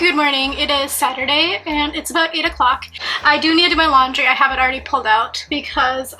Good morning. It is Saturday and it's about 8 o'clock. I do need to do my laundry. I have it already pulled out because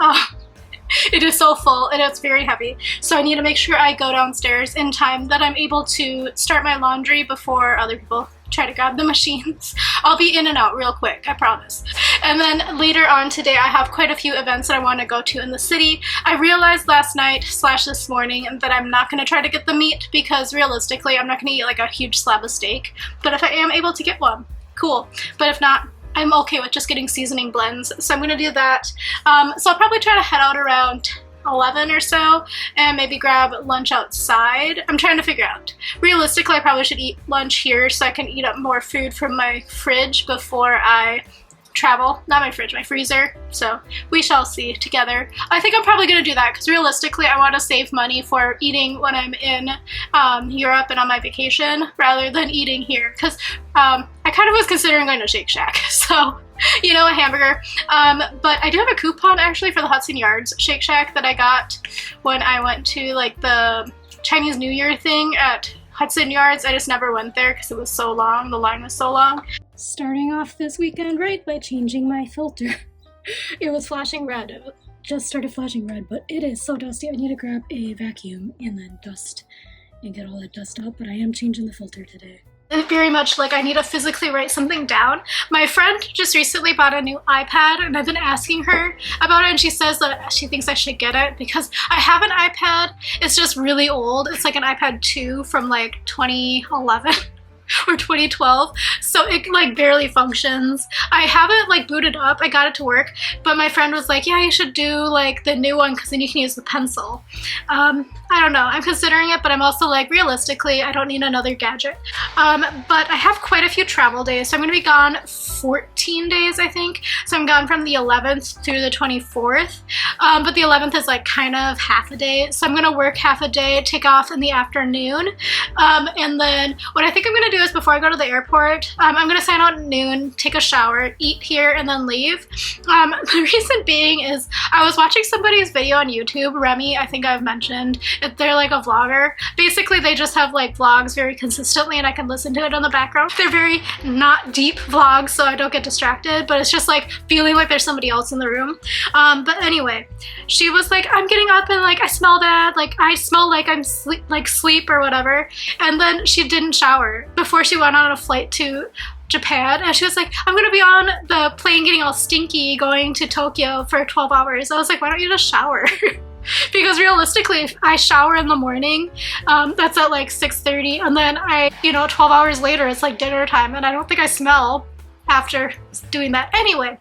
it is so full and it's very heavy. So I need to make sure I go downstairs in time that I'm able to start my laundry before other people try to grab the machines. I'll be in and out real quick, I promise. And then later on today, I have quite a few events that I want to go to in the city. I realized last night / this morning that I'm not going to try to get the meat because realistically, I'm not going to eat like a huge slab of steak. But if I am able to get one, cool. But if not, I'm okay with just getting seasoning blends. So I'm going to do that. So I'll probably try to head out around 11 or so and maybe grab lunch outside. I'm trying to figure out. Realistically, I probably should eat lunch here so I can eat up more food from my fridge before I travel. Not my fridge, my freezer. So we shall see together. I think I'm probably going to do that because realistically, I want to save money for eating when I'm in Europe and on my vacation rather than eating here because I kind of was considering going to Shake Shack. So, you know, a hamburger. But I do have a coupon actually for the Hudson Yards Shake Shack that I got when I went to like the Chinese New Year thing at Hudson Yards. I just never went there because it was so long. The line was so long. Starting off this weekend right by changing my filter. It was flashing red. It just started flashing red, but it is so dusty. I need to grab a vacuum and then dust and get all that dust out, but I am changing the filter today. Very much like I need to physically write something down. My friend just recently bought a new iPad and I've been asking her about it and she says that she thinks I should get it because I have an iPad. It's just really old. It's like an iPad 2 from like 2011. Or 2012, so it like barely functions. I have it like booted up. I got it to work, but my friend was like, yeah, you should do like the new one because then you can use the pencil. I don't know. I'm considering it, but I'm also like, realistically, I don't need another gadget. But I have quite a few travel days, so I'm going to be gone 14 days, I think. So I'm gone from the 11th through the 24th, but the 11th is like kind of half a day, so I'm going to work half a day, take off in the afternoon, and then what I think I'm going to do is before I go to the airport, I'm going to sign out at noon, take a shower, eat here, and then leave. The reason being is I was watching somebody's video on YouTube, Remy, I think I've mentioned. They're like a vlogger. Basically, they just have like vlogs very consistently and I can listen to it in the background. They're very not deep vlogs, so I don't get distracted, but it's just like feeling like there's somebody else in the room. But anyway, she was like, I'm getting up and like I smell bad, like I smell like I'm sleep or whatever. And then she didn't shower before she went on a flight to Japan, and she was like, I'm gonna be on the plane getting all stinky going to Tokyo for 12 hours. I was like, why don't you just shower? Because realistically, if I shower in the morning, that's at like 6:30, and then 12 hours later, it's like dinner time, and I don't think I smell after doing that. Anyway,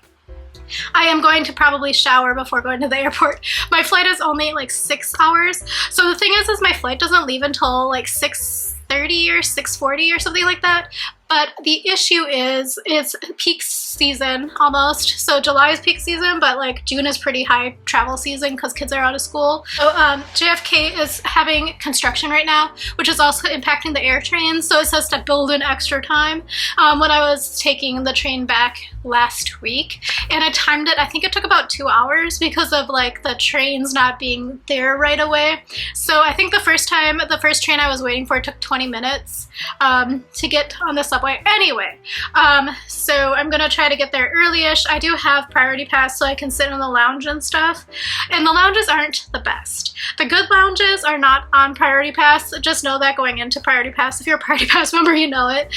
I am going to probably shower before going to the airport. My flight is only like 6 hours. So the thing is my flight doesn't leave until like 6:30 or 6:40 or something like that. But the issue is it's peak season almost. So July is peak season, but like June is pretty high travel season because kids are out of school. So JFK is having construction right now, which is also impacting the air trains. So it says to build in extra time. When I was taking the train back last week and I timed it, I think it took about 2 hours because of like the trains not being there right away. So I think the first train I was waiting for took 20 minutes to get on the subway. Anyway, so I'm gonna try to get there early-ish. I do have priority pass so I can sit in the lounge and stuff, and the lounges aren't the best. The good lounges are not on priority pass. Just know that going into priority pass. If you're a priority pass member, you know it.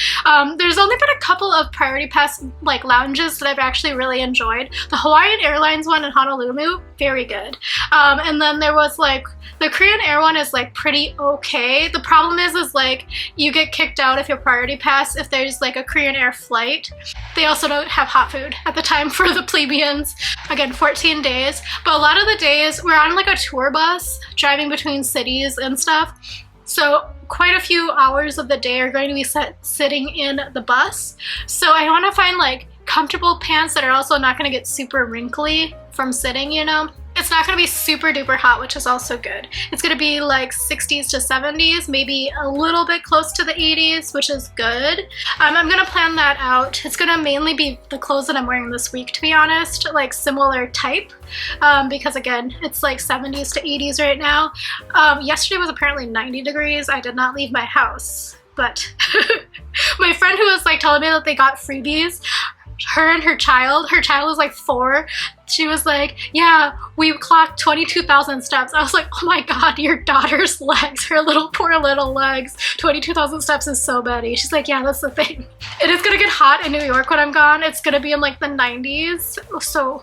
There's only been a couple of priority pass like lounges that I've actually really enjoyed. The Hawaiian Airlines one in Honolulu, very good. And then there was like the Korean Air one is like pretty okay. The problem is like you get kicked out if you're priority pass if there's like a Korean Air flight. They also don't have hot food at the time for the plebeians. Again, 14 days. But a lot of the days we're on like a tour bus driving between cities and stuff. So quite a few hours of the day are going to be sitting in the bus. So I want to find like comfortable pants that are also not going to get super wrinkly from sitting, you know. It's not going to be super duper hot, which is also good. It's going to be like 60s to 70s, maybe a little bit close to the 80s, which is good. I'm going to plan that out. It's going to mainly be the clothes that I'm wearing this week, to be honest, like similar type, because again, it's like 70s to 80s right now. Yesterday was apparently 90 degrees. I did not leave my house. but my friend who was like telling me that they got freebies, her and her child was like 4. She was like, yeah, we clocked 22,000 steps. I was like, oh my god, your daughter's legs, her little poor little legs. 22,000 steps is so many. She's like, yeah, that's the thing. It is gonna get hot in New York when I'm gone. It's gonna be in like the 90s. So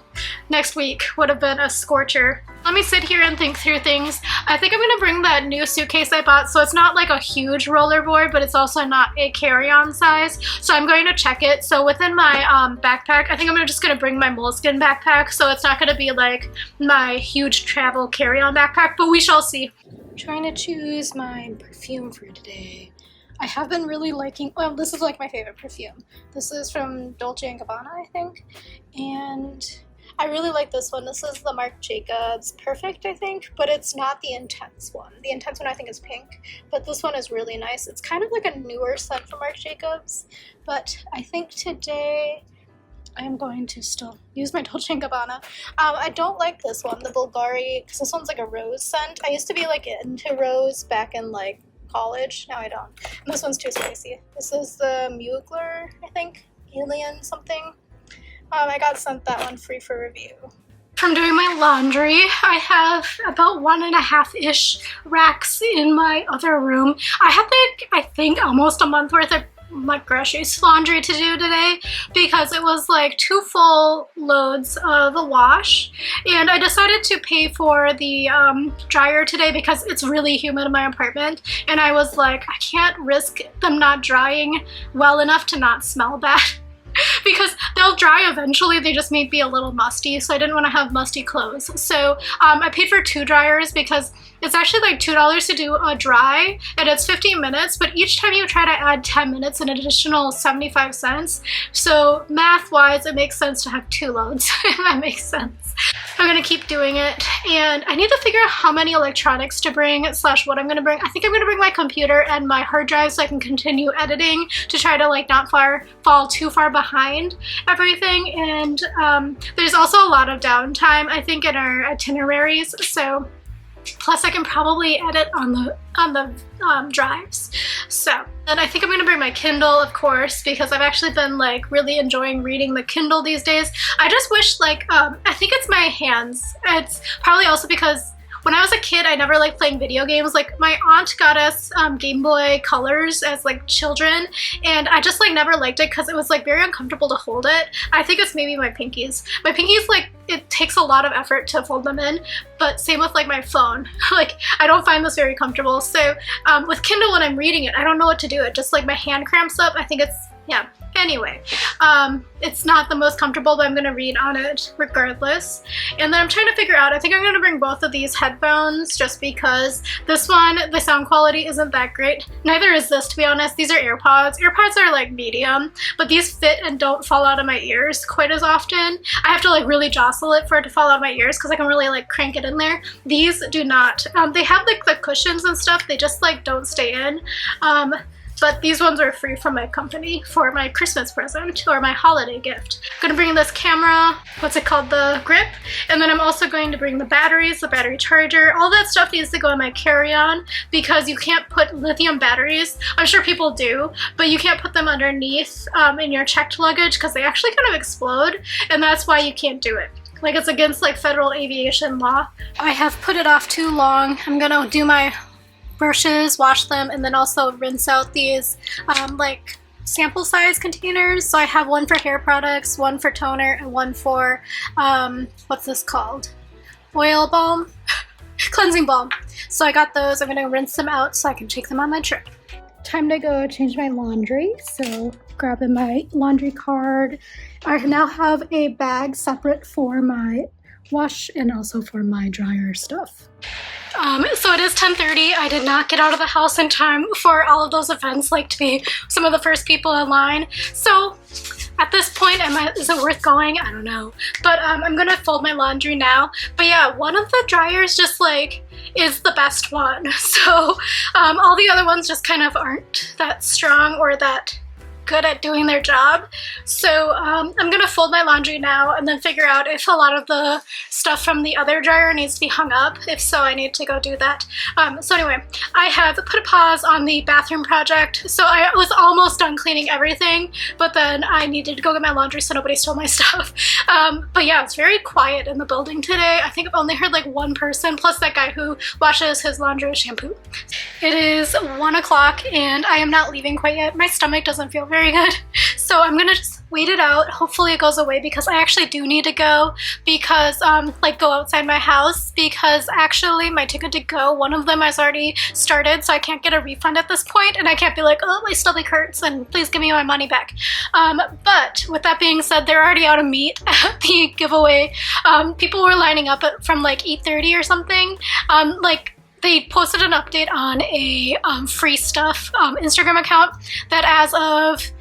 next week would have been a scorcher. Let me sit here and think through things. I think I'm gonna bring that new suitcase I bought. So it's not like a huge rollerboard, but it's also not a carry-on size. So I'm going to check it. So within my backpack, I think I'm just gonna bring my moleskin backpack. So it's not gonna be like my huge travel carry-on backpack, but we shall see. I'm trying to choose my perfume for today. I have been really liking, well, this is like my favorite perfume. This is from Dolce & Gabbana, I think. And I really like this one. This is the Marc Jacobs Perfect, I think, but it's not the intense one. The intense one I think is pink, but this one is really nice. It's kind of like a newer scent from Marc Jacobs, but I think today I am going to still use my Dolce & Gabbana. I don't like this one, the Bulgari, because this one's like a rose scent. I used to be like into rose back in like college. Now I don't. And this one's too spicy. This is the Mugler, I think, Alien something. I got sent that one free for review. From doing my laundry, I have about 1.5-ish racks in my other room. I have like, I think almost a month worth of my groceries laundry to do today because it was like 2 full loads of the wash, and I decided to pay for the dryer today because it's really humid in my apartment, and I was like, I can't risk them not drying well enough to not smell bad. Because they'll dry eventually, they just may be a little musty, so I didn't want to have musty clothes. So I paid for 2 dryers because it's actually like $2 to do a dry, and it's 15 minutes, but each time you try to add 10 minutes, an additional 75 cents. So math-wise, it makes sense to have 2 loads, if that makes sense. I'm gonna keep doing it, and I need to figure out how many electronics to bring / what I'm gonna bring. I think I'm gonna bring my computer and my hard drive so I can continue editing to try to like not fall too far behind everything. And there's also a lot of downtime, I think, in our itineraries. So plus I can probably edit on the drives. So, and I think I'm gonna bring my Kindle, of course, because I've actually been like really enjoying reading the Kindle these days. I just wish like, I think it's my hands. It's probably also because when I was a kid, I never liked playing video games. Like my aunt got us Game Boy Colors as like children, and I just like never liked it because it was like very uncomfortable to hold it. I think it's maybe my pinkies. My pinkies, like, it takes a lot of effort to fold them in, but same with like my phone. Like I don't find this very comfortable. So with Kindle, when I'm reading it, I don't know what to do. It just like my hand cramps up. I think it's, yeah. Anyway, it's not the most comfortable, but I'm gonna read on it regardless. And then I'm trying to figure out, I think I'm gonna bring both of these headphones just because this one, the sound quality isn't that great. Neither is this, to be honest. These are AirPods. AirPods are like medium, but these fit and don't fall out of my ears quite as often. I have to like really jostle it for it to fall out of my ears because I can really like crank it in there. These do not. They have like the cushions and stuff. They just like don't stay in. But these ones are free from my company for my Christmas present or my holiday gift. I'm gonna bring this camera, what's it called, the grip, and then I'm also going to bring the batteries, the battery charger. All that stuff needs to go in my carry-on because you can't put lithium batteries. I'm sure people do, but you can't put them underneath in your checked luggage because they actually kind of explode, and that's why you can't do it. Like it's against like federal aviation law. I have put it off too long. I'm gonna do my brushes, wash them, and then also rinse out these like sample size containers. So I have one for hair products, one for toner, and one for what's this called? Oil balm? Cleansing balm. So I got those. I'm gonna rinse them out so I can take them on my trip. Time to go change my laundry. So grabbing my laundry card. I now have a bag separate for my wash and also for my dryer stuff. So it is 10:30. I did not get out of the house in time for all of those events, like to be some of the first people in line. So at this point, is it worth going? I don't know. But I'm gonna fold my laundry now. But yeah, one of the dryers just like is the best one. So all the other ones just kind of aren't that strong or that good at doing their job. So I'm gonna fold my laundry now and then figure out if a lot of the stuff from the other dryer needs to be hung up. If so, I need to go do that. So anyway, I have put a pause on the bathroom project. So I was almost done cleaning everything, but then I needed to go get my laundry so nobody stole my stuff. But yeah, it's very quiet in the building today. I think I've only heard like one person, plus that guy who washes his laundry with shampoo. It is 1 o'clock and I am not leaving quite yet. My stomach doesn't feel very good. So I'm gonna just wait it out. Hopefully it goes away because I actually do need to go because like go outside my house because actually my ticket to go, one of them has already started, so I can't get a refund at this point and I can't be like, oh, my stomach hurts and please give me my money back. But with that being said, they're already out of meat at the giveaway. People were lining up from like 8:30 or something. Like they posted an update on a free stuff Instagram account that as of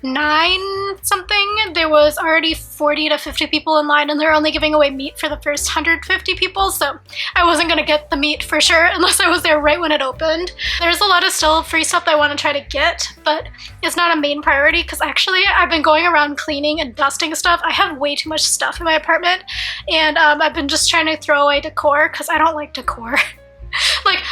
9 something there was already 40 to 50 people in line and they're only giving away meat for the first 150 people, so I wasn't gonna get the meat for sure unless I was there right when it opened. There's a lot of still free stuff that I want to try to get, but it's not a main priority because actually I've been going around cleaning and dusting stuff. I have way too much stuff in my apartment and I've been just trying to throw away decor because I don't like decor. Like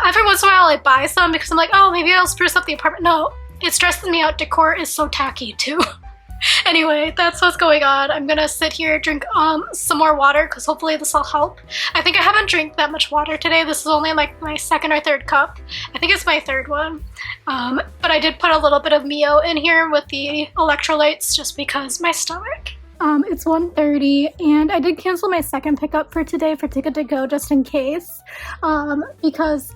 every once in a while I buy some because I'm like, oh, maybe I'll spruce up the apartment. No, it stresses me out. Decor is so tacky too. Anyway, that's what's going on. I'm gonna sit here, drink some more water because hopefully this will help. I think I haven't drank that much water today. This is only like my second or third cup. I think it's my third one. But I did put a little bit of Mio in here with the electrolytes just because my stomach. It's 1:30 and I did cancel my second pickup for today for ticket to go just in case because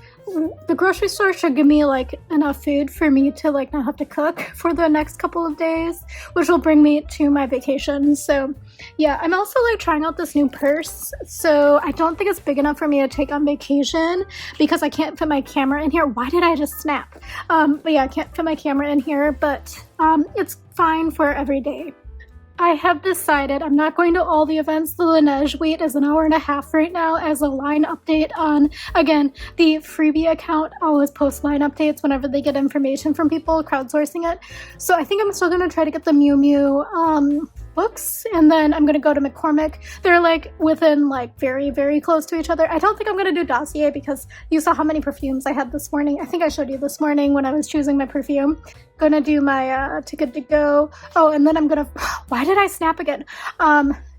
the grocery store should give me like enough food for me to like not have to cook for the next couple of days, which will bring me to my vacation. So yeah, I'm also like trying out this new purse, so I don't think it's big enough for me to take on vacation because I can't fit my camera in here. Why did I just snap? But yeah, I can't fit my camera in here, but it's fine for every day. I have decided I'm not going to all the events. The Laneige wait is an hour and a half right now as a line update on, again, the freebie account always posts line updates whenever they get information from people crowdsourcing it. So I think I'm still going to try to get the Miu Miu books, and then I'm going to go to McCormick. They're like within like very, very close to each other. I don't think I'm going to do Dossier because you saw how many perfumes I had this morning. I think I showed you this morning when I was choosing my perfume. Gonna do my ticket to go. Oh, and then I'm gonna, why did I snap again?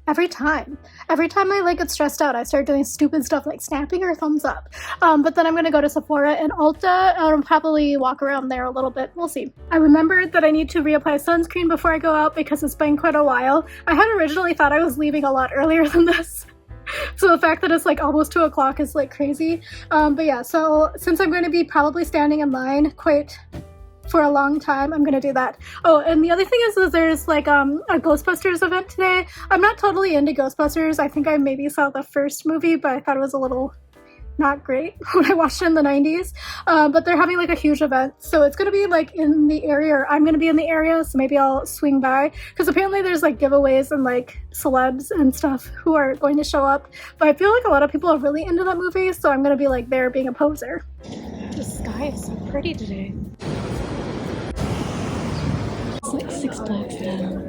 Every time I like get stressed out, I start doing stupid stuff like snapping or thumbs up. But then I'm gonna go to Sephora and Ulta. I'll probably walk around there a little bit. We'll see. I remembered that I need to reapply sunscreen before I go out because it's been quite a while. I had originally thought I was leaving a lot earlier than this. So the fact that it's like almost 2 o'clock is like crazy. But yeah, so since I'm going to be probably standing in line quite for a long time, I'm gonna do that. Oh, and the other thing is there's like a Ghostbusters event today. I'm not totally into Ghostbusters. I think I maybe saw the first movie, but I thought it was a little not great when I watched it in the 90s. But they're having like a huge event, so it's gonna be like in the area, or I'm gonna be in the area, so maybe I'll swing by because apparently there's like giveaways and like celebs and stuff who are going to show up. But I feel like a lot of people are really into that movie, so I'm gonna be like there being a poser. The sky is so pretty today. It's like 6 blocks down.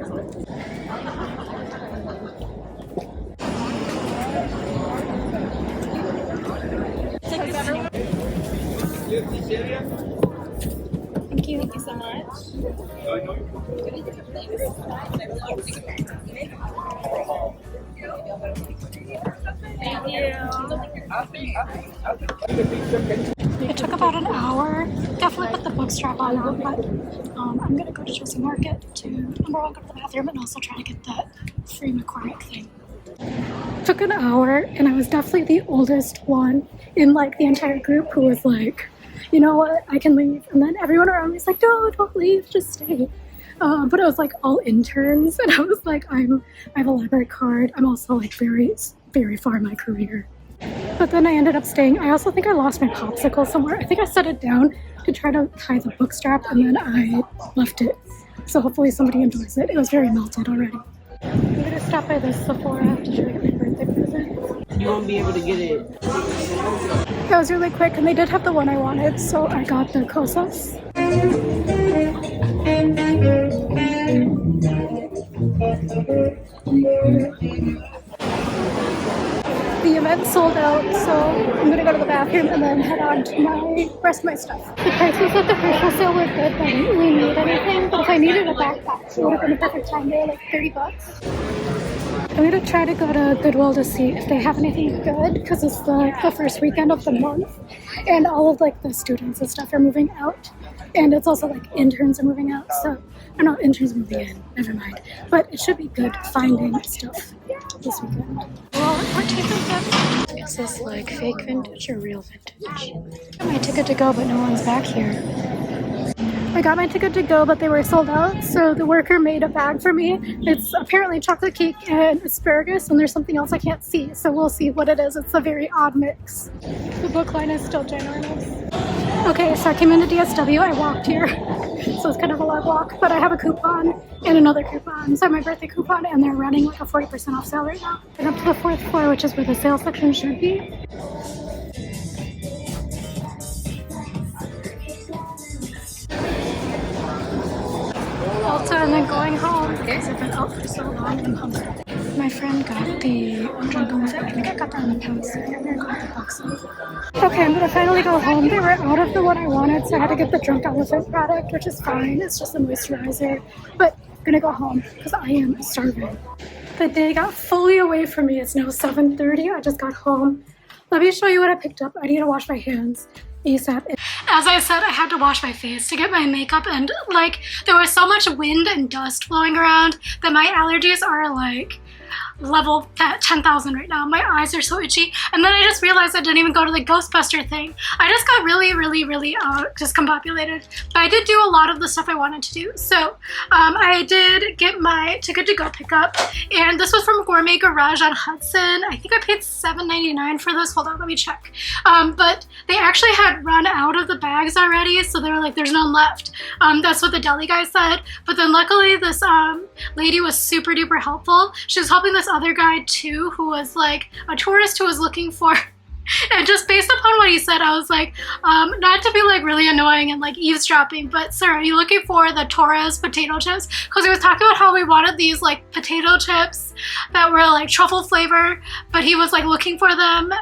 Thank you. Thank you so much. Thank you. It took about an hour. Definitely put the book strap on now, but I'm gonna go to Jersey Market to number one, go to the bathroom, and also try to get that free McCormick thing. It took an hour, and I was definitely the oldest one in like the entire group who was like, you know what, I can leave. And then everyone around me was like, no, don't leave, just stay. But it was like all interns, and I was like, I have a library card. I'm also like very, very far in my career. But then I ended up staying. I also think I lost my popsicle somewhere. I think I set it down to try to tie the book strap, and then I left it. So hopefully somebody enjoys it. It was very melted already. I'm gonna stop by this Sephora to try to get my birthday present. You won't be able to get it. That was really quick, and they did have the one I wanted, so I got the Kosas. sold out, so I'm gonna go to the bathroom and then head on to my rest of my stuff. The prices at the crucial sale were good, but I didn't really need anything. But if I needed a backpack, it would have been a perfect time. They were like $30. I'm gonna try to go to Goodwill to see if they have anything good, because it's the first weekend of the month, and all of like the students and stuff are moving out, and it's also like interns are moving out. So or not interns moving in, never mind. But it should be good finding stuff this weekend. Well, what type of that? Is this like fake vintage or real vintage? I got my ticket to go, but no one's back here. I got my ticket to go, but they were sold out, so the worker made a bag for me. It's apparently chocolate cake and asparagus, and there's something else I can't see, so we'll see what it is. It's a very odd mix. The book line is still ginormous. Okay, so I came into DSW, I walked here, so it's kind of a long walk, but I have a coupon and another coupon. So I have my birthday coupon, and they're running like a 40% off sale right now. And up to the 4th floor, which is where the sales section should be. Ulta and then going home because I've been out for so long and I'm hungry. My friend got the drunk elephant. I think I got that in the past. I can't remember what the box was. Okay, I'm gonna finally go home. They were out of the one I wanted, so I had to get the drunk elephant product, which is fine. It's just a moisturizer. But I'm gonna go home because I am starving. The day got fully away from me. It's now 7:30. I just got home. Let me show you what I picked up. I need to wash my hands ASAP. As I said, I had to wash my face to get my makeup, and like there was so much wind and dust blowing around that my allergies are like level 10,000 right now. My eyes are so itchy, and then I just realized I didn't even go to the Ghostbuster thing. I just got really discombobulated, but I did do a lot of the stuff I wanted to do. So I did get my ticket to go pickup, and this was from Gourmet Garage on Hudson. I think I paid $7.99 for this. Hold on, let me check. But they actually had run out of the bags already, so they were like, there's none left. That's what the deli guy said. But then luckily this lady was super duper helpful. She was helping this other guy too, who was like a tourist who was looking for, and just based upon what he said, I was like, not to be like really annoying and like eavesdropping, but sir, are you looking for the Torres potato chips? Because he was talking about how we wanted these like potato chips that were like truffle flavor, but he was like looking for them,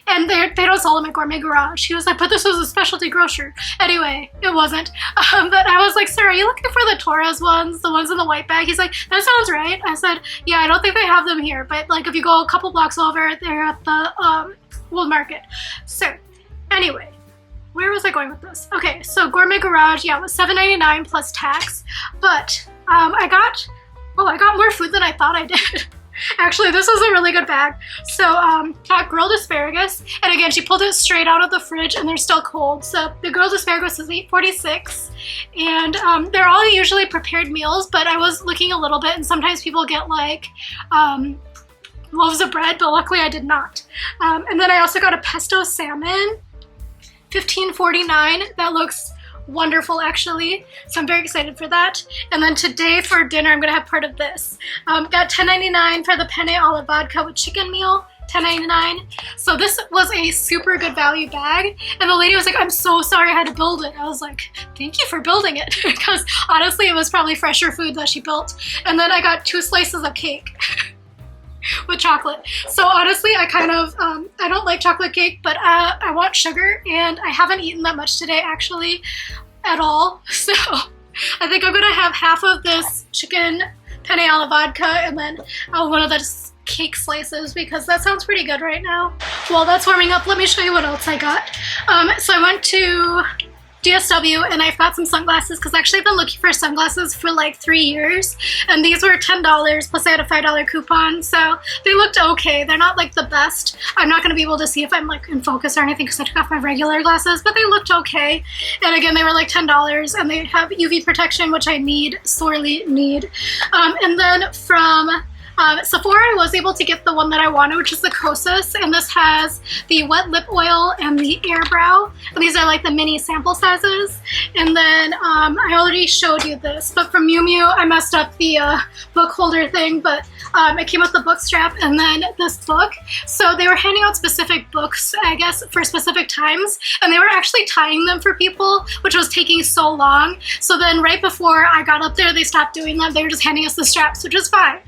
and they don't sell them at Gourmet Garage. He was like, but this was a specialty grocer. Anyway, it wasn't. But I was like, sir, are you looking for the Torres ones, the ones in the white bag? He's like, that sounds right. I said, yeah, I don't think they have them here, but like if you go a couple blocks over, they're at the Wool Market. So anyway, where was I going with this? Okay, so Gourmet Garage, yeah, it was $7.99 plus tax, but I got more food than I thought I did. Actually, this was a really good bag. So got grilled asparagus, and again, she pulled it straight out of the fridge and they're still cold. So the grilled asparagus is $8.46, and they're all usually prepared meals, but I was looking a little bit, and sometimes people get like loaves of bread, but luckily I did not. And then I also got a pesto salmon, $15.49. That looks wonderful actually, so I'm very excited for that. And then today for dinner I'm gonna have part of this. Got $10.99 for the penne alla vodka with chicken meal, $10.99. So this was a super good value bag, and the lady was like, I'm so sorry I had to build it. I was like, thank you for building it, because honestly it was probably fresher food that she built. And then I got 2 slices of cake with chocolate. So honestly, I kind of, I don't like chocolate cake, but I want sugar, and I haven't eaten that much today actually at all. So I think I'm gonna have half of this chicken penne alla vodka and then one of the cake slices, because that sounds pretty good right now. While that's warming up, let me show you what else I got. So I went to DSW and I've got some sunglasses, because actually I've been looking for sunglasses for like 3 years, and these were $10 plus I had a $5 coupon, so they looked okay. They're not like the best. I'm not going to be able to see if I'm like in focus or anything because I took off my regular glasses, but they looked okay. And again, they were like $10, and they have UV protection, which I sorely need. And then from Sephora, I was able to get the one that I wanted, which is the Kosas, and this has the wet lip oil and the air brow, and these are like the mini sample sizes. And then I already showed you this, but from Miu Miu I messed up the book holder thing, but it came with the book strap and then this book. So they were handing out specific books, I guess, for specific times, and they were actually tying them for people, which was taking so long. So then right before I got up there, they stopped doing that. They were just handing us the straps, which was fine.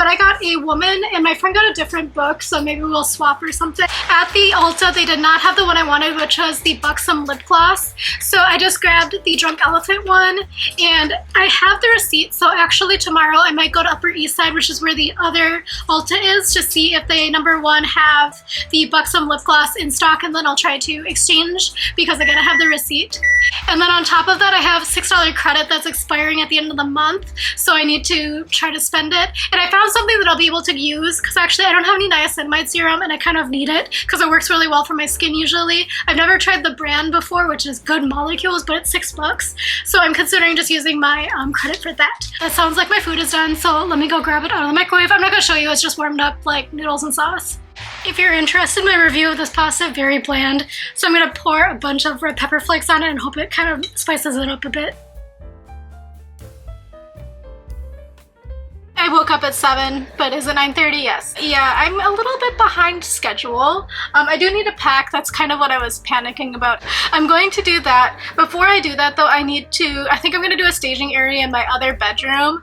but I got a woman and my friend got a different book, so maybe we'll swap or something. At the Ulta, they did not have the one I wanted, which was the Buxom lip gloss. So I just grabbed the Drunk Elephant one, and I have the receipt, so actually tomorrow I might go to Upper East Side, which is where the other Ulta is, to see if they, number one, have the Buxom lip gloss in stock, and then I'll try to exchange because again I have the receipt. And then on top of that, I have $6 credit that's expiring at the end of the month, so I need to try to spend it. And I found something that I'll be able to use because actually I don't have any niacinamide serum and I kind of need it because it works really well for my skin usually. I've never tried the brand before, which is Good Molecules, but it's $6, so I'm considering just using my credit for that. That sounds like my food is done, so let me go grab it out of the microwave. I'm not gonna show you, it's just warmed up like noodles and sauce. If you're interested in my review of this pasta, very bland, so I'm gonna pour a bunch of red pepper flakes on it and hope it kind of spices it up a bit. I woke up at 7, but is it 9:30? Yes. Yeah, I'm a little bit behind schedule. I do need to pack. That's kind of what I was panicking about. I'm going to do that. Before I do that though, I think I'm going to do a staging area in my other bedroom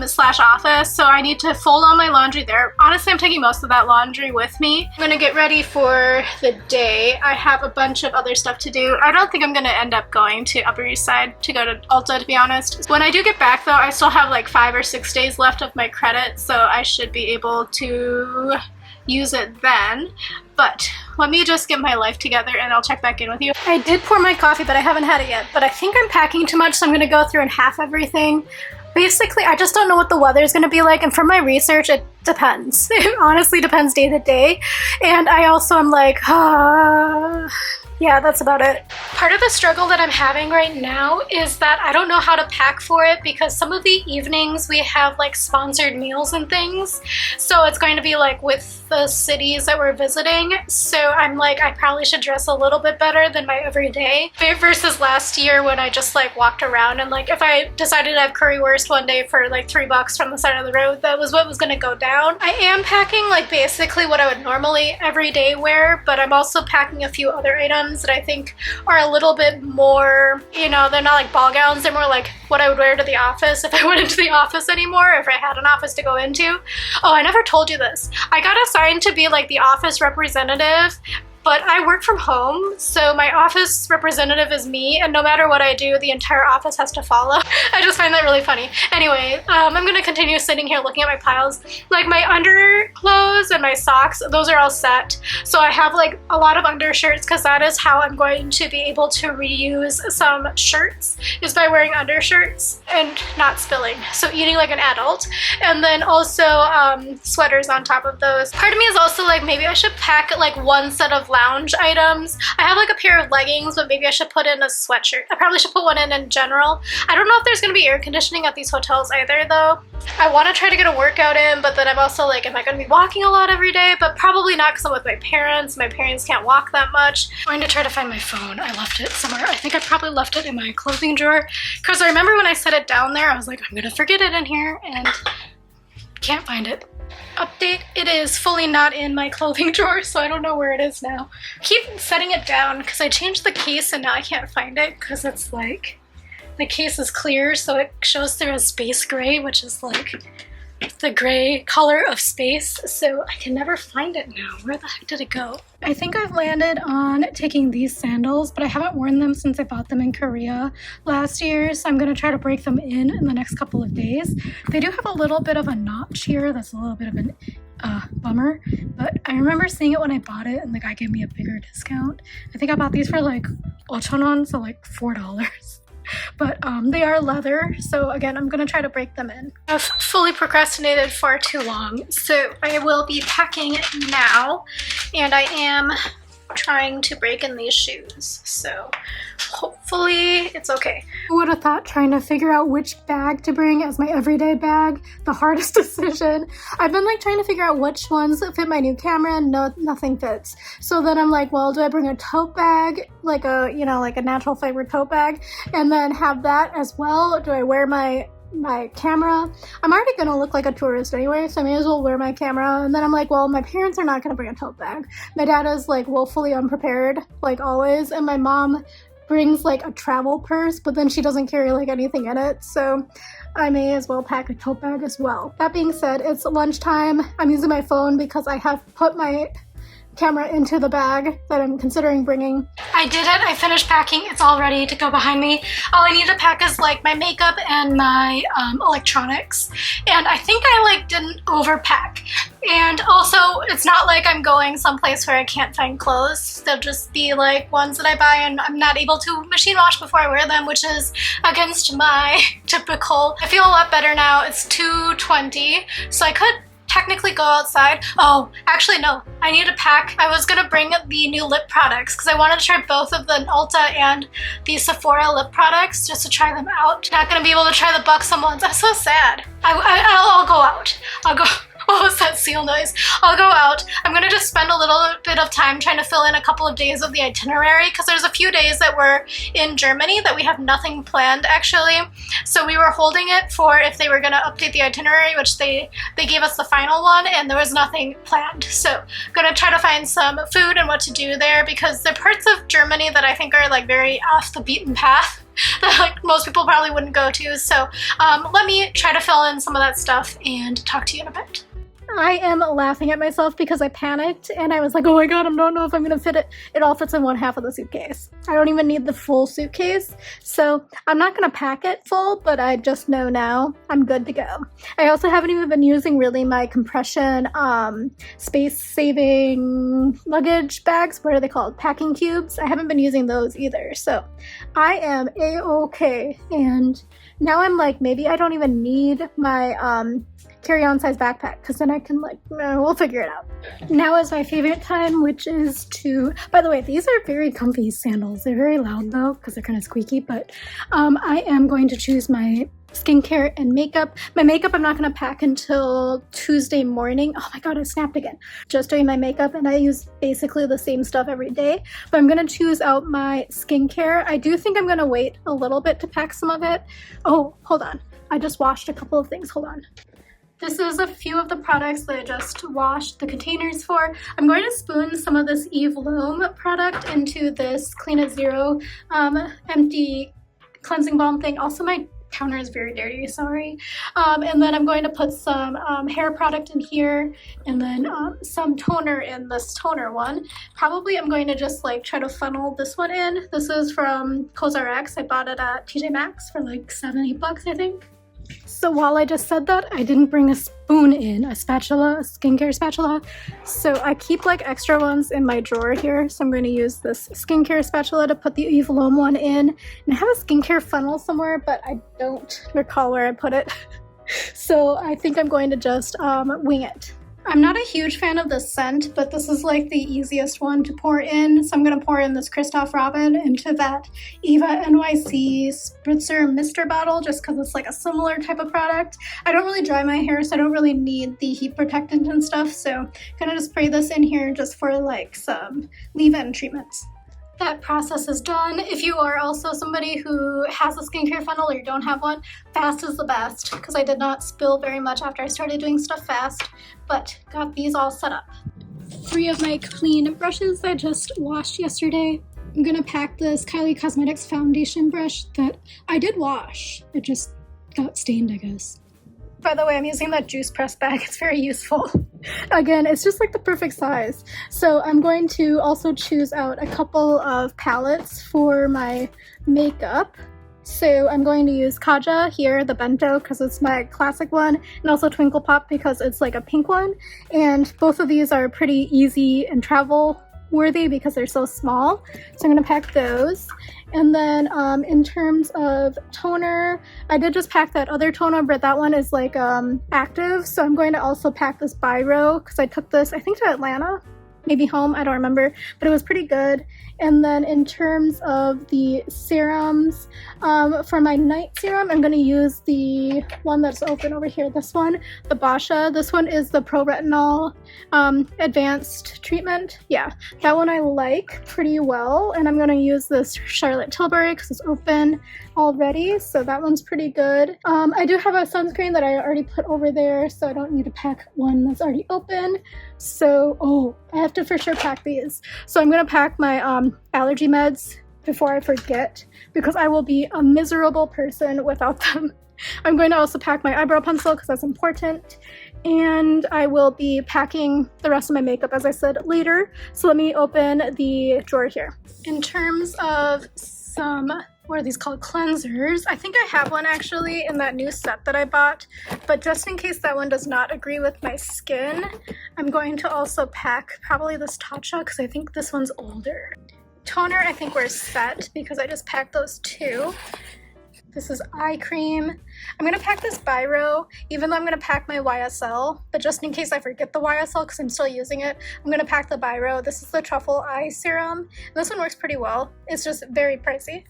slash office. So I need to fold all my laundry there. Honestly, I'm taking most of that laundry with me. I'm going to get ready for the day. I have a bunch of other stuff to do. I don't think I'm going to end up going to Upper East Side to go to Ulta, to be honest. When I do get back though, I still have like 5 or 6 days left of my credit, so I should be able to use it then. But let me just get my life together and I'll check back in with you. I did pour my coffee, but I haven't had it yet. But I think I'm packing too much, so I'm gonna go through and half everything. Basically, I just don't know what the weather is going to be like, and from my research, it depends. It honestly depends day to day, and I also am like, yeah, that's about it. Part of the struggle that I'm having right now is that I don't know how to pack for it because some of the evenings we have like sponsored meals and things, so it's going to be like with the cities that we're visiting, so I'm like, I probably should dress a little bit better than my everyday versus last year when I just like walked around and like if I decided to have currywurst one day for like $3 from the side of the road, that was what was going to go down. I am packing like basically what I would normally everyday wear, but I'm also packing a few other items that I think are a little bit more, you know, they're not like ball gowns, they're more like what I would wear to the office if I went into the office anymore, if I had an office to go into. Oh, I never told you this. I got assigned to be like the office representative, but I work from home, so my office representative is me, and no matter what I do, the entire office has to follow. I just find that really funny. Anyway, I'm gonna continue sitting here looking at my piles. Like my underclothes and my socks, those are all set. So I have like a lot of undershirts because that is how I'm going to be able to reuse some shirts, is by wearing undershirts and not spilling. So eating like an adult. And then also sweaters on top of those. Part of me is also like, maybe I should pack like one set of lounge items. I have like a pair of leggings, but maybe I should put in a sweatshirt. I probably should put one in general. I don't know if there's going to be air conditioning at these hotels either though. I want to try to get a workout in, but then I'm also like, am I going to be walking a lot every day? But probably not because I'm with my parents. My parents can't walk that much. I'm going to try to find my phone. I left it somewhere. I think I probably left it in my clothing drawer because I remember when I set it down there, I was like, I'm going to forget it in here and can't find it. Update, it is fully not in my clothing drawer, so I don't know where it is now. I keep setting it down because I changed the case and now I can't find it because it's like, the case is clear, so it shows through as space gray, which is like the gray color of space, so I can never find it now. Where the heck did it go? I think I've landed on taking these sandals, but I haven't worn them since I bought them in Korea last year, so I'm going to try to break them in the next couple of days. They do have a little bit of a notch here that's a little bit of an bummer, but I remember seeing it when I bought it and the guy gave me a bigger discount. I think I bought these for like 5,000won, so like $4. But they are leather, so again, I'm gonna try to break them in. I've fully procrastinated far too long, so I will be packing now, and I am trying to break in these shoes, so hopefully it's okay. Who would have thought trying to figure out which bag to bring as my everyday bag, the hardest decision. I've been like trying to figure out which ones fit my new camera and nothing fits. So then I'm like, well, do I bring a tote bag, like a, you know, like a natural fiber tote bag, and then have that as well? Do I wear my camera? I'm already gonna look like a tourist anyway, so I may as well wear my camera. And then I'm like, well, my parents are not gonna bring a tote bag. My dad is like woefully unprepared, like always, and my mom brings like a travel purse, but then she doesn't carry like anything in it, so I may as well pack a tote bag as well. That being said, it's lunchtime. I'm using my phone because I have put my camera into the bag that I'm considering bringing. I did it. I finished packing. It's all ready to go behind me. All I need to pack is like my makeup and my electronics. And I think I like didn't overpack. And also, it's not like I'm going someplace where I can't find clothes. They'll just be like ones that I buy and I'm not able to machine wash before I wear them, which is against my typical. I feel a lot better now. It's 2:20, so I could technically go outside. Oh, actually no, I need to pack. I was gonna bring the new lip products because I wanted to try both of the Ulta and the Sephora lip products just to try them out. Not gonna be able to try the Buxom ones. I'm so sad. I'll go out. I'll go. What was that seal noise? I'll go out. I'm gonna just spend a little bit of time trying to fill in a couple of days of the itinerary because there's a few days that we're in Germany that we have nothing planned actually. So we were holding it for if they were gonna update the itinerary, which they gave us the final one and there was nothing planned. So I'm gonna try to find some food and what to do there because there are parts of Germany that I think are like very off the beaten path that like most people probably wouldn't go to. So let me try to fill in some of that stuff and talk to you in a bit. I am laughing at myself because I panicked and I was like, oh my god, I don't know if I'm gonna fit it. It all fits in one half of the suitcase. I don't even need the full suitcase, so I'm not gonna pack it full, but I just know now I'm good to go. I also haven't even been using really my compression space-saving luggage bags. What are they called? Packing cubes. I haven't been using those either, so I am a-okay. And now I'm like, maybe I don't even need my carry-on size backpack because then I can like, we'll figure it out. Now is my favorite time, which is to, by the way, these are very comfy sandals. They're very loud though because they're kind of squeaky, but I am going to choose my skincare and makeup. My makeup I'm not going to pack until Tuesday morning. Oh my god, I snapped again. Just doing my makeup and I use basically the same stuff every day, but I'm going to choose out my skincare. I do think I'm going to wait a little bit to pack some of it. Oh, hold on. I just washed a couple of things. Hold on. This is a few of the products that I just washed the containers for. I'm going to spoon some of this Eve Loam product into this Clean at Zero empty cleansing balm thing. Also, my counter is very dirty, sorry. And then I'm going to put some hair product in here and then some toner in this toner one. Probably I'm going to just like try to funnel this one in. This is from COSRX. I bought it at TJ Maxx for like $7-8 I think. So while I just said that, I didn't bring a spoon in, a spatula, a skincare spatula. So I keep like extra ones in my drawer here. So I'm going to use this skincare spatula to put the Eve Loam one in. And I have a skincare funnel somewhere, but I don't recall where I put it. So I think I'm going to just wing it. I'm not a huge fan of the scent, but this is like the easiest one to pour in. So I'm going to pour in this Christoph Robin into that Eva NYC Spritzer Mister bottle just because it's like a similar type of product. I don't really dry my hair, so I don't really need the heat protectant and stuff. So I'm going to just spray this in here just for like some leave-in treatments. That process is done. If you are also somebody who has a skincare funnel or you don't have one, fast is the best because I did not spill very much after I started doing stuff fast, but got these all set up. 3 of my clean brushes I just washed yesterday. I'm gonna pack this Kylie Cosmetics foundation brush that I did wash. It just got stained, I guess. By the way, I'm using that juice press bag. It's very useful. Again, it's just like the perfect size. So I'm going to also choose out a couple of palettes for my makeup. So I'm going to use Kaja here, the Bento, because it's my classic one, and also Twinkle Pop because it's like a pink one. And both of these are pretty easy and travel worthy because they're so small. So I'm going to pack those. And then in terms of toner, I did just pack that other toner, but that one is like active. So I'm going to also pack this Biro because I took this, I think, to Atlanta, maybe home, I don't remember, but it was pretty good. And then in terms of the serums, for my night serum, I'm going to use the one that's open over here, this one, the Basha. This one is the Pro Retinol Advanced Treatment. Yeah, that one I like pretty well. And I'm going to use this Charlotte Tilbury because it's open already, so that one's pretty good. I do have a sunscreen that I already put over there, so I don't need to pack one that's already open. So, I have to for sure pack these. So I'm going to pack my allergy meds before I forget, because I will be a miserable person without them. I'm going to also pack my eyebrow pencil because that's important, and I will be packing the rest of my makeup, as I said, later. So let me open the drawer here. In terms of some, what are these called, cleansers, I think I have one actually in that new set that I bought, but just in case that one does not agree with my skin, I'm going to also pack probably this Tatcha because I think this one's older. Toner, I think we're set because I just packed those two. This is eye cream. I'm going to pack this Biro, even though I'm going to pack my YSL, but just in case I forget the YSL because I'm still using it, I'm going to pack the Biro. This is the Truffle Eye Serum. This one works pretty well. It's just very pricey.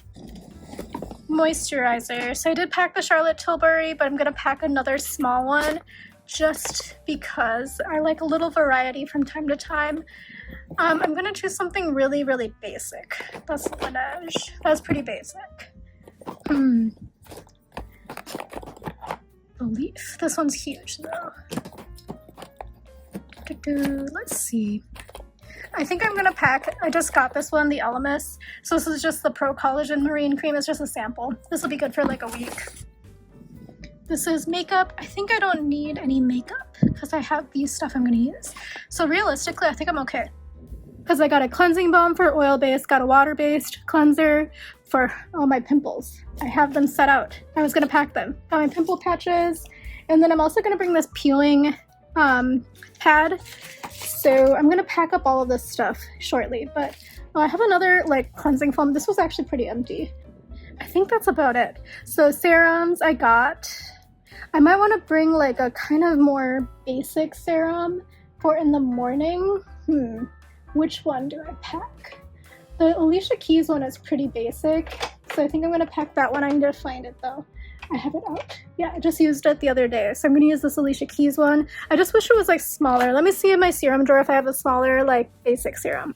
Moisturizer. So I did pack the Charlotte Tilbury, but I'm going to pack another small one just because I like a little variety from time to time. I'm going to choose something really, really basic. That's Laneige. That's pretty basic. The leaf. This one's huge though. Let's see. I think I'm gonna pack, I just got this one, the Elemis. So this is just the Pro Collagen Marine Cream. It's just a sample. This will be good for like a week. This is makeup. I think I don't need any makeup because I have these stuff I'm gonna use. So realistically, I think I'm okay. Because I got a cleansing balm for oil-based, got a water-based cleanser for all my pimples. I have them set out. I was going to pack them. Got my pimple patches, and then I'm also going to bring this peeling pad. So I'm going to pack up all of this stuff shortly, but I have another like cleansing foam. This was actually pretty empty. I think that's about it. So serums I got. I might want to bring like a kind of more basic serum for in the morning. Which one do I pack? The Alicia Keys one is pretty basic, so I think I'm going to pack that one. I need to find it though. I have it out. Yeah, I just used it the other day, so I'm going to use this Alicia Keys one. I just wish it was like smaller. Let me see in my serum drawer if I have a smaller like basic serum.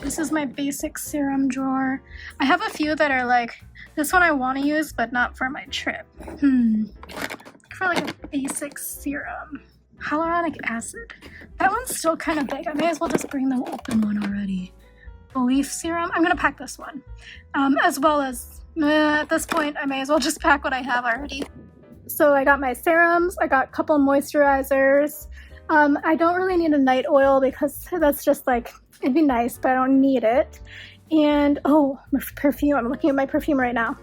This is my basic serum drawer. I have a few that are like, this one I want to use, but not for my trip. For like a basic serum. Hyaluronic acid. That one's still kind of big. I may as well just bring the open one already. Belief serum. I'm going to pack this one. As well as, at this point, I may as well just pack what I have already. So I got my serums. I got a couple moisturizers. I don't really need a night oil because that's just like, it'd be nice, but I don't need it. And, oh, my perfume. I'm looking at my perfume right now.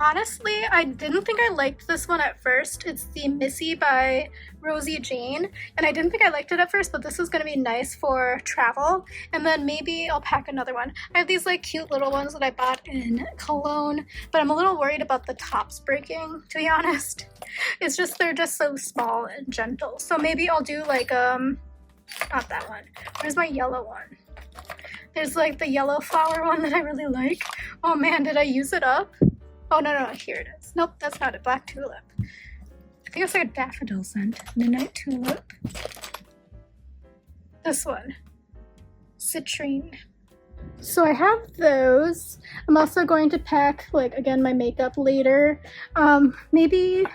Honestly, I didn't think I liked this one at first. It's the Missy by Rosie Jane, and I didn't think I liked it at first, but this is going to be nice for travel, and then maybe I'll pack another one. I have these like cute little ones that I bought in Cologne, but I'm a little worried about the tops breaking, to be honest. It's just, they're just so small and gentle. So maybe I'll do like, not that one. Where's my yellow one? There's like the yellow flower one that I really like. Oh man, did I use it up? Oh, no, here it is. Nope, that's not it. Black Tulip. I think it's like a daffodil scent. Midnight Tulip. This one. Citrine. So I have those. I'm also going to pack, like, again, my makeup later. Maybe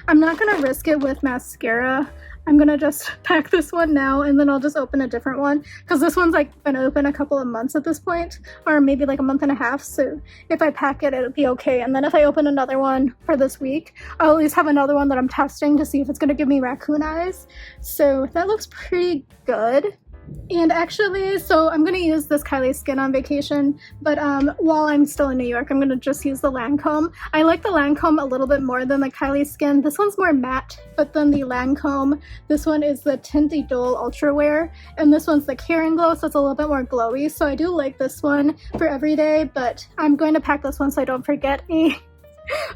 I'm not going to risk it with mascara. I'm going to just pack this one now, and then I'll just open a different one, because this one's like been open a couple of months at this point, or maybe like a month and a half, so if I pack it, it'll be okay. And then if I open another one for this week, I'll at least have another one that I'm testing to see if it's going to give me raccoon eyes. So that looks pretty good. And actually, so I'm going to use this Kylie Skin on vacation, but while I'm still in New York, I'm going to just use the Lancome. I like the Lancome a little bit more than the Kylie Skin. This one's more matte, but then the Lancome, this one is the Tint Idole Ultra Wear, and this one's the Care and Glow, so it's a little bit more glowy. So I do like this one for everyday, but I'm going to pack this one so I don't forget a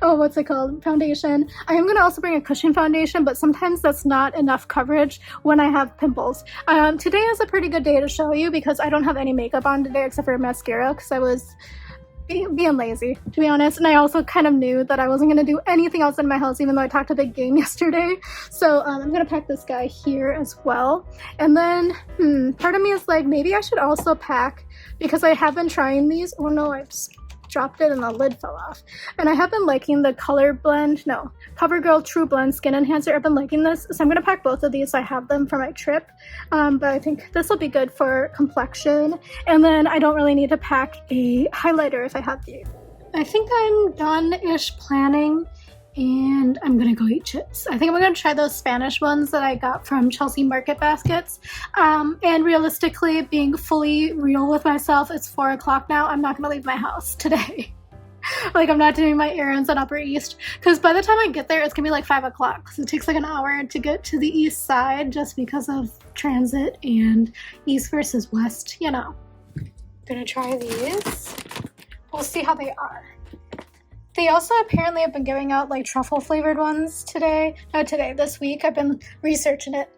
what's it called? Foundation. I am going to also bring a cushion foundation, but sometimes that's not enough coverage when I have pimples. Today is a pretty good day to show you because I don't have any makeup on today except for mascara because I was being lazy, to be honest. And I also kind of knew that I wasn't going to do anything else in my house, even though I talked a big game yesterday. So I'm going to pack this guy here as well. And then part of me is like, maybe I should also pack, because I have been trying these. Oh no, I just dropped it and the lid fell off. And I have been liking the CoverGirl True Blend Skin Enhancer. I've been liking this, so I'm going to pack both of these so I have them for my trip. But I think this will be good for complexion. And then I don't really need to pack a highlighter if I have these. I think I'm done-ish planning. And I'm gonna go eat chips. I think I'm gonna try those Spanish ones that I got from Chelsea Market Baskets. And realistically, being fully real with myself, it's 4 o'clock now. I'm not gonna leave my house today. Like, I'm not doing my errands on Upper East, because by the time I get there, it's gonna be like 5 o'clock. So it takes like an hour to get to the east side just because of transit and east versus west, you know. Gonna try these. We'll see how they are. They also apparently have been giving out like truffle flavored ones today. Not today, this week. I've been researching it.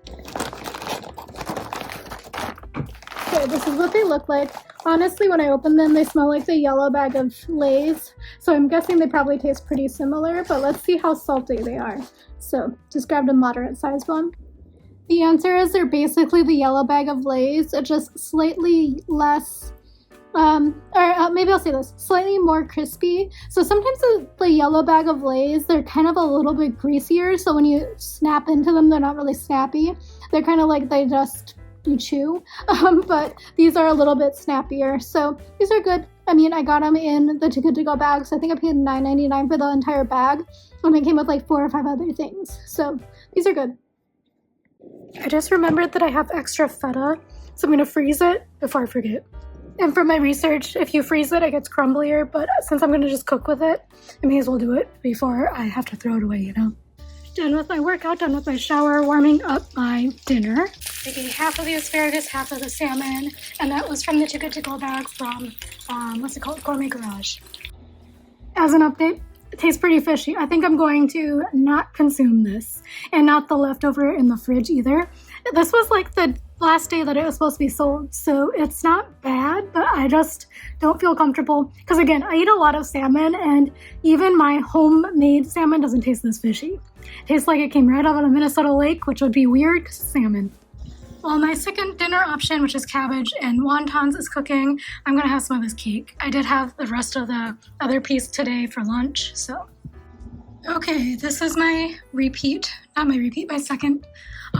Okay, this is what they look like. Honestly, when I open them, they smell like the yellow bag of Lay's. So I'm guessing they probably taste pretty similar, but let's see how salty they are. So just grabbed a moderate sized one. The answer is they're basically the yellow bag of Lay's, just slightly less maybe I'll say this, slightly more crispy. So sometimes the yellow bag of Lay's, they're kind of a little bit greasier, so when you snap into them, they're not really snappy. They're kind of like you chew, but these are a little bit snappier, so these are good. I mean, I got them in the Too Good To Go bag, so I think I paid $9.99 for the entire bag, and it came with like 4 or 5 other things, so these are good. I just remembered that I have extra feta, so I'm gonna freeze it before I forget. And from my research, if you freeze it, it gets crumblier, but since I'm going to just cook with it, I may as well do it before I have to throw it away, you know? Done with my workout, done with my shower, warming up my dinner. Taking half of the asparagus, half of the salmon, and that was from the Too Good To Go bag from, Gourmet Garage. As an update, it tastes pretty fishy. I think I'm going to not consume this, and not the leftover in the fridge either. This was like the last day that it was supposed to be sold, so it's not bad, but I just don't feel comfortable because, again, I eat a lot of salmon, and even my homemade salmon doesn't taste this fishy. It tastes like it came right out of a Minnesota lake, which would be weird because it's salmon. While my second dinner option, which is cabbage and wontons, is cooking, I'm gonna have some of this cake. I did have the rest of the other piece today for lunch, so. Okay, this is my second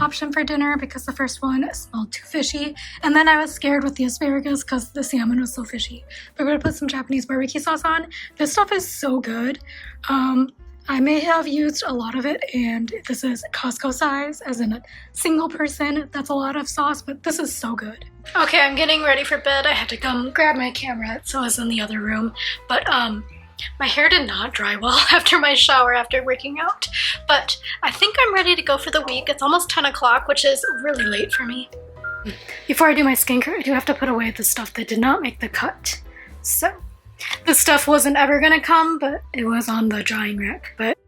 option for dinner because the first one smelled too fishy, and then I was scared with the asparagus because the salmon was so fishy. But we're gonna put some Japanese barbecue sauce on. This stuff is so good. I may have used a lot of it, and this is Costco size, as in a single person. That's a lot of sauce, but this is so good. Okay, I'm getting ready for bed. I had to come grab my camera, so I was in the other room. But my hair did not dry well after my shower after working out. But I think I'm ready to go for the week. It's almost 10 o'clock, which is really late for me. Before I do my skincare, I do have to put away the stuff that did not make the cut. So this stuff wasn't ever gonna come, but it was on the drying rack. But